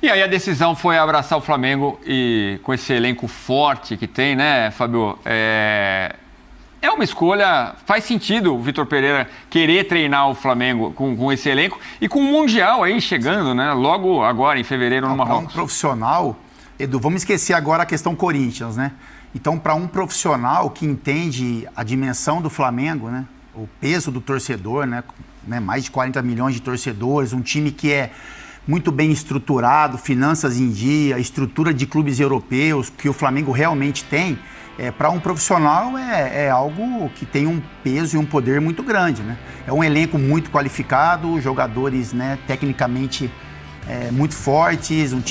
E aí a decisão foi abraçar o Flamengo e com esse elenco forte que tem, né, Fábio? É uma escolha, faz sentido o Vitor Pereira querer treinar o Flamengo com esse elenco e com o Mundial aí chegando, né? Logo agora, em fevereiro, no Marrocos. Para um profissional, Edu, vamos esquecer agora a questão Corinthians, né? Então, para um profissional que entende a dimensão do Flamengo, né? O peso do torcedor, né? Mais de 40 milhões de torcedores, um time que é muito bem estruturado, finanças em dia, estrutura de clubes europeus, que o Flamengo realmente tem. Para um profissional é algo que tem um peso e um poder muito grande, né? É um elenco muito qualificado, jogadores, né, tecnicamente muito fortes, um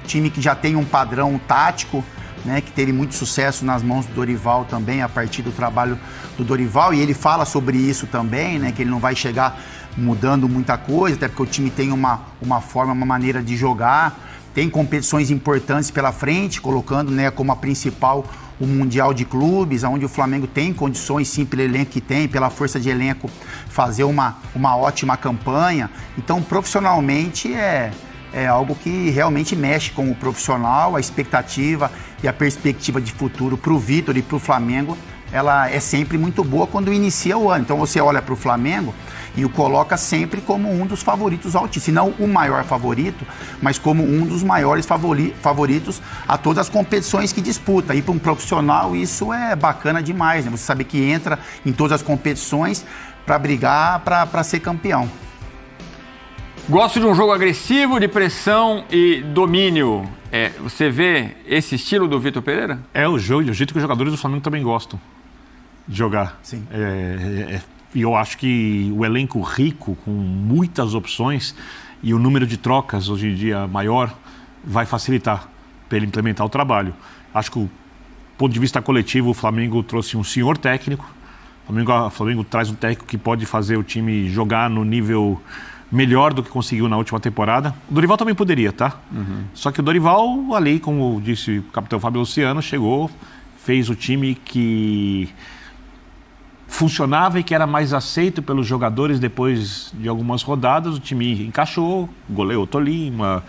time que já tem um padrão tático, né, que teve muito sucesso nas mãos do Dorival também, a partir do trabalho do Dorival, e ele fala sobre isso também, né, que ele não vai chegar mudando muita coisa, até porque o time tem uma forma, uma maneira de jogar, tem competições importantes pela frente, colocando, né, como a principal o Mundial de Clubes, onde o Flamengo tem condições, sim, pelo elenco que tem, pela força de elenco, fazer uma ótima campanha. Então, profissionalmente, é algo que realmente mexe com o profissional, a expectativa e a perspectiva de futuro para o Vitor e para o Flamengo, ela é sempre muito boa quando inicia o ano. Então, você olha para o Flamengo e o coloca sempre como um dos favoritos ao título. Se não o maior favorito, mas como um dos maiores favoritos a todas as competições que disputa. E para um profissional isso é bacana demais, né? Você sabe que entra em todas as competições para brigar, para ser campeão. Gosto de um jogo agressivo, de pressão e domínio. Você vê esse estilo do Vitor Pereira? É o jogo, o jeito que os jogadores do Flamengo também gostam de jogar. Sim. E eu acho que o elenco rico, com muitas opções, e o número de trocas hoje em dia maior, vai facilitar para ele implementar o trabalho. Acho que, do ponto de vista coletivo, o Flamengo trouxe um senhor técnico. O Flamengo traz um técnico que pode fazer o time jogar no nível melhor do que conseguiu na última temporada. O Dorival também poderia, tá? Uhum. Só que o Dorival, ali, como disse o capitão Fábio Luciano, chegou, fez o time que funcionava e que era mais aceito pelos jogadores depois de algumas rodadas. O time encaixou, goleou o Tolima,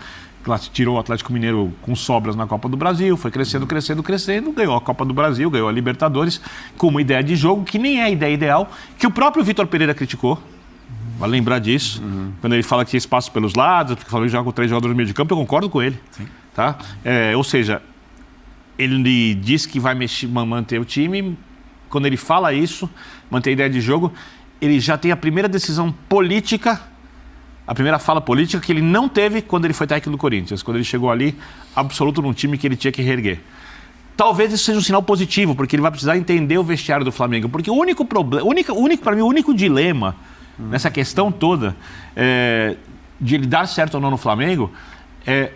tirou o Atlético Mineiro com sobras na Copa do Brasil, foi crescendo, ganhou a Copa do Brasil, ganhou a Libertadores, com uma ideia de jogo que nem é a ideia ideal, que o próprio Vitor Pereira criticou. Vale lembrar disso. Uhum. Quando ele fala que tinha espaço pelos lados, porque o Flamengo joga com 3 jogadores no meio de campo, eu concordo com ele. Sim. Tá? Ou seja, ele diz que vai manter o time. Quando ele fala isso, manter a ideia de jogo, ele já tem a primeira decisão política, a primeira fala política que ele não teve quando ele foi técnico do Corinthians, quando ele chegou ali, absoluto num time que ele tinha que reerguer. Talvez isso seja um sinal positivo, porque ele vai precisar entender o vestiário do Flamengo, porque o único problema, para mim, o único dilema nessa questão toda de ele dar certo ou não no Flamengo é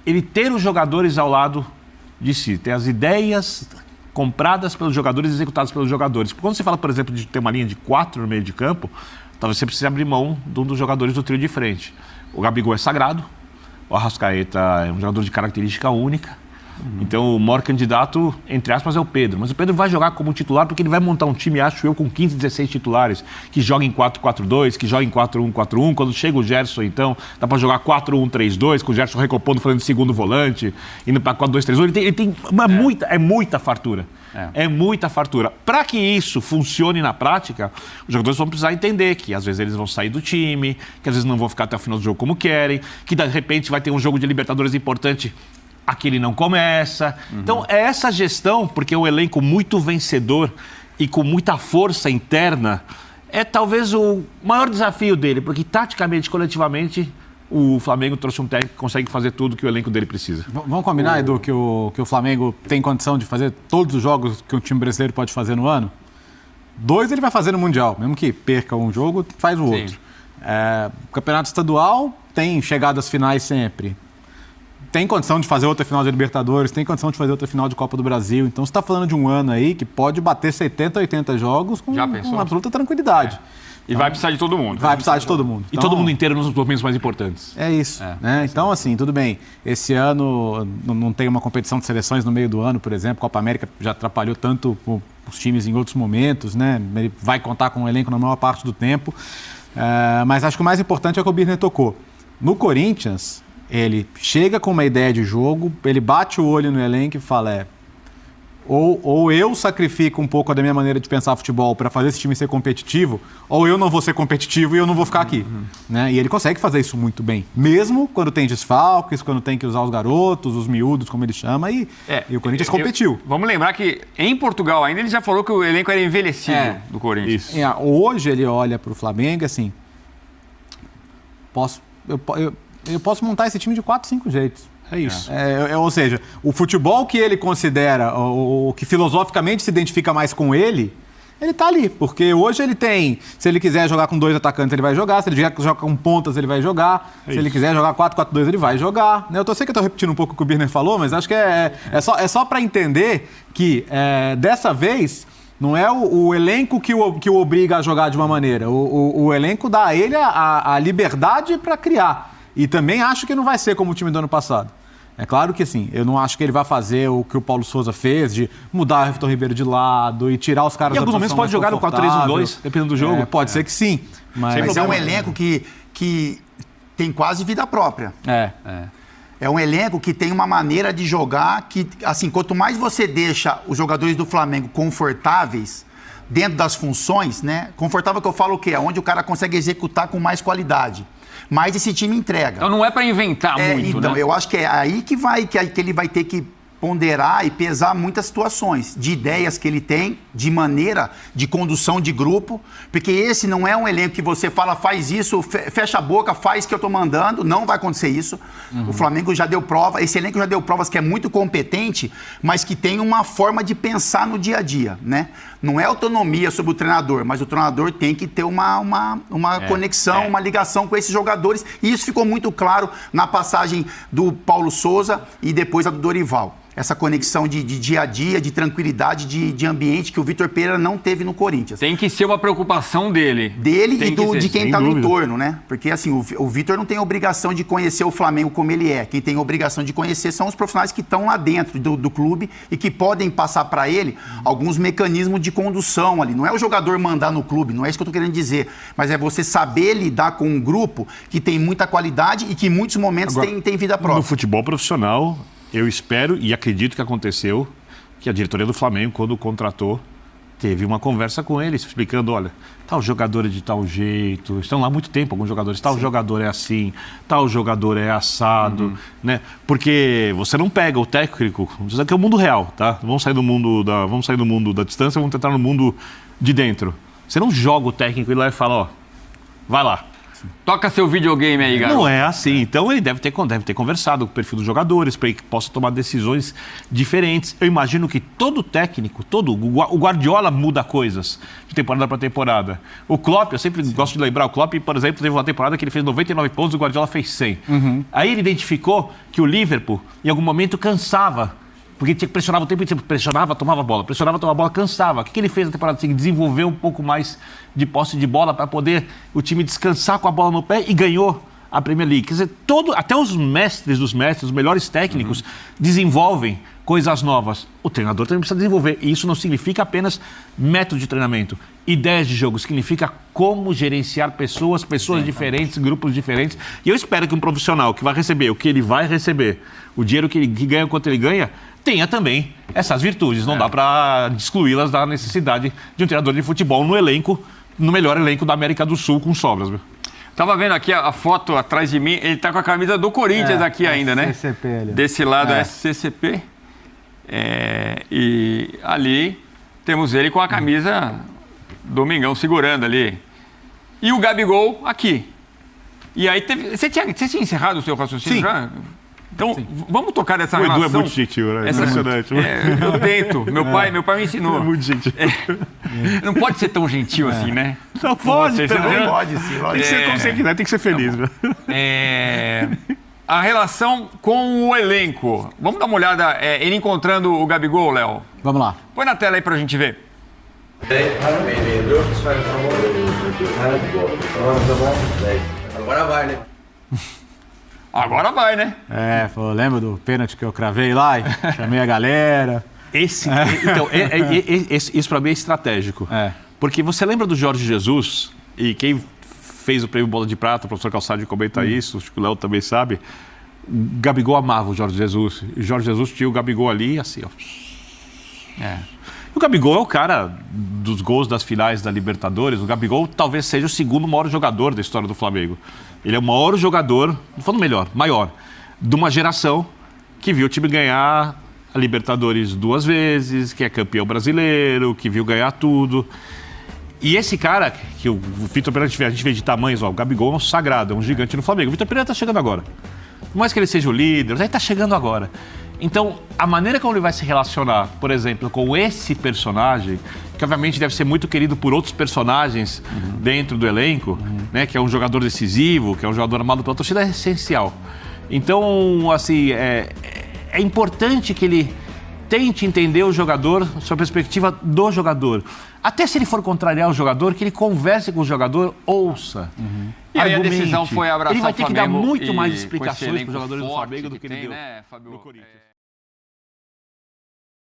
ele ter os jogadores ao lado de si, ter as ideias compradas pelos jogadores e executadas pelos jogadores. Porque quando você fala, por exemplo, de ter uma linha de 4 no meio de campo, talvez você precise abrir mão de um dos jogadores do trio de frente. O Gabigol é sagrado, o Arrascaeta é um jogador de característica única. Então o maior candidato, entre aspas, é o Pedro. Mas o Pedro vai jogar como titular porque ele vai montar um time, acho eu, com 15, 16 titulares, que joga em 4-4-2, que joga em 4-1-4-1. Quando chega o Gerson, então, dá para jogar 4-1-3-2, com o Gerson recompondo, falando de segundo volante, indo para 4-2-3-1. Ele tem muita fartura. É muita fartura. Para que isso funcione na prática, os jogadores vão precisar entender que às vezes eles vão sair do time, que às vezes não vão ficar até o final do jogo como querem, que de repente vai ter um jogo de Libertadores importante, aquele não começa. Uhum. Então, é essa gestão, porque é um elenco muito vencedor e com muita força interna, é talvez o maior desafio dele, porque taticamente, coletivamente, o Flamengo trouxe um técnico que consegue fazer tudo que o elenco dele precisa. Vamos combinar, Edu, que o Flamengo tem condição de fazer todos os jogos que um time brasileiro pode fazer no ano? 2 ele vai fazer no Mundial, mesmo que perca um jogo, faz o outro. Campeonato estadual tem chegadas finais sempre. Tem condição de fazer outra final de Libertadores, tem condição de fazer outra final de Copa do Brasil. Então, você está falando de um ano aí que pode bater 70, 80 jogos com absoluta tranquilidade. E vai precisar de todo mundo. Vai precisar de todo mundo. E todo mundo inteiro nos momentos mais importantes. É isso. Né? Então, assim, tudo bem. Esse ano não tem uma competição de seleções no meio do ano, por exemplo. Copa América já atrapalhou tanto os times em outros momentos, né? Ele vai contar com um elenco na maior parte do tempo. Mas acho que o mais importante é o que o Birner tocou. No Corinthians, Ele chega com uma ideia de jogo, ele bate o olho no elenco e fala, ou eu sacrifico um pouco da minha maneira de pensar futebol para fazer esse time ser competitivo, ou eu não vou ser competitivo e eu não vou ficar aqui. Né? E ele consegue fazer isso muito bem, mesmo quando tem desfalques, quando tem que usar os garotos, os miúdos, como ele chama, e o Corinthians competiu. Vamos lembrar que em Portugal ainda ele já falou que o elenco era envelhecido do Corinthians. Hoje ele olha para o Flamengo assim, eu posso montar esse time de 4, 5 jeitos. É isso. Ou seja, o futebol que ele considera, o que filosoficamente se identifica mais com ele tá ali. Porque hoje ele tem, se ele quiser jogar com 2 atacantes, ele vai jogar. Se ele jogar com pontas, ele vai jogar. Se ele quiser jogar 4-4-2, ele vai jogar. Eu sei que eu estou repetindo um pouco o que o Birner falou, mas acho que é só para entender que dessa vez não é o elenco que o obriga a jogar de uma maneira. O elenco dá a ele a liberdade para criar. E também acho que não vai ser como o time do ano passado. É claro que, assim, eu não acho que ele vai fazer o que o Paulo Souza fez, de mudar o Vitor Ribeiro de lado e tirar os caras da posição. Em alguns momentos pode jogar no 4-3-1-2, dependendo do jogo. Pode ser que sim. Mas é um elenco que tem quase vida própria. É um elenco que tem uma maneira de jogar que, assim, quanto mais você deixa os jogadores do Flamengo confortáveis dentro das funções, né? Confortável que eu falo o quê? É onde o cara consegue executar com mais qualidade. Mas esse time entrega. Então não é para inventar muito, então, né? Eu acho que é aí que ele vai ter que ponderar e pesar muitas situações, de ideias que ele tem, de maneira de condução de grupo, porque esse não é um elenco que você fala, faz isso, fecha a boca, faz o que eu estou mandando, não vai acontecer isso. O Flamengo já deu prova, esse elenco já deu provas que é muito competente, mas que tem uma forma de pensar no dia a dia, né? Não é autonomia sobre o treinador, mas o treinador tem que ter uma conexão, uma ligação com esses jogadores, e isso ficou muito claro na passagem do Paulo Souza e depois a do Dorival. Essa conexão de dia a dia, de tranquilidade, de ambiente que o Vitor Pereira não teve no Corinthians. Tem que ser uma preocupação dele. E de quem está no entorno, né? Porque assim, o Vitor não tem obrigação de conhecer o Flamengo como ele é. Quem tem obrigação de conhecer são os profissionais que estão lá dentro do clube e que podem passar para ele alguns mecanismos de condução ali. Não é o jogador mandar no clube, não é isso que eu estou querendo dizer. Mas é você saber lidar com um grupo que tem muita qualidade e que em muitos momentos tem vida própria. No futebol profissional, eu espero e acredito que aconteceu que a diretoria do Flamengo, quando o contratou, teve uma conversa com ele, explicando, olha, tal jogador é de tal jeito, estão lá há muito tempo alguns jogadores, tal jogador é assim, tal jogador é assado, né? Porque você não pega o técnico, vamos dizer que é o mundo real, tá? Vamos sair do mundo da distância, vamos tentar no mundo de dentro. Você não joga o técnico e lá e fala, ó, vai lá. Toca seu videogame aí, garoto. Não é assim. Então ele deve ter conversado com o perfil dos jogadores para que possa tomar decisões diferentes. Eu imagino que todo técnico, o Guardiola muda coisas de temporada para temporada. O Klopp, eu sempre gosto de lembrar, o Klopp, por exemplo, teve uma temporada que ele fez 99 pontos e o Guardiola fez 100. Aí ele identificou que o Liverpool, em algum momento, cansava. Porque tinha que pressionar o tempo inteiro, pressionava, tomava bola, cansava. O que ele fez na temporada seguinte? Desenvolveu um pouco mais de posse de bola para poder o time descansar com a bola no pé e ganhou a Premier League. Quer dizer, até os mestres dos mestres, os melhores técnicos, desenvolvem coisas novas. O treinador também precisa desenvolver. E isso não significa apenas método de treinamento. Ideias de jogo, significa como gerenciar pessoas diferentes, grupos diferentes. E eu espero que um profissional que vai receber o que ele vai receber, o dinheiro que ganha, quanto ele ganha, tenha também essas virtudes. Não dá para excluí-las da necessidade de um treinador de futebol no melhor elenco da América do Sul, com sobras. Viu? Tava vendo aqui a foto atrás de mim, ele tá com a camisa do Corinthians aqui ainda, né? SCCP ali. Desse lado é SCCP. E ali temos ele com a camisa Domingão segurando ali. E o Gabigol aqui. E aí você tinha encerrado o seu raciocínio já? Então, vamos tocar dessa relação. O Edu é muito gentil, né? Impressionante. Eu tento. Meu pai me ensinou. É muito gentil. Não pode ser tão gentil assim, né? Não pode, Não pode, sim. Tem que ser como você quiser, tem que ser feliz. A relação com o elenco. Vamos dar uma olhada, ele encontrando o Gabigol, Léo? Vamos lá. Põe na tela aí pra gente ver. Agora vai, né? Agora vai, né? Lembra do pênalti que eu cravei lá e chamei a galera? Isso para mim é estratégico. Porque você lembra do Jorge Jesus, e quem fez o prêmio Bola de Prata, o professor Calçade comenta isso, acho que o Léo também sabe, Gabigol amava o Jorge Jesus. E o Jorge Jesus tinha o Gabigol ali, assim, ó. O Gabigol é o cara dos gols das finais da Libertadores. O Gabigol talvez seja o segundo maior jogador da história do Flamengo. Ele é o maior jogador, não falando melhor, maior, de uma geração que viu o time ganhar a Libertadores 2 vezes, que é campeão brasileiro, que viu ganhar tudo. E esse cara, que o Vitor Pereira, a gente vê de tamanhos, ó, o Gabigol é um sagrado, é um gigante no Flamengo. O Vitor Pereira tá chegando agora. Por mais que ele seja o líder, ele tá chegando agora. Então, a maneira como ele vai se relacionar, por exemplo, com esse personagem, que obviamente deve ser muito querido por outros personagens dentro do elenco, né, que é um jogador decisivo, que é um jogador amado pela torcida, é essencial. Então, assim, é importante que ele tente entender o jogador, sua perspectiva do jogador. Até se ele for contrariar o jogador, que ele converse com o jogador, ouça. E aí a decisão foi abraçar o Flamengo. Ele vai ter que dar muito mais explicações para os jogadores do Flamengo do que ele deu né, Fábio? no Corinthians.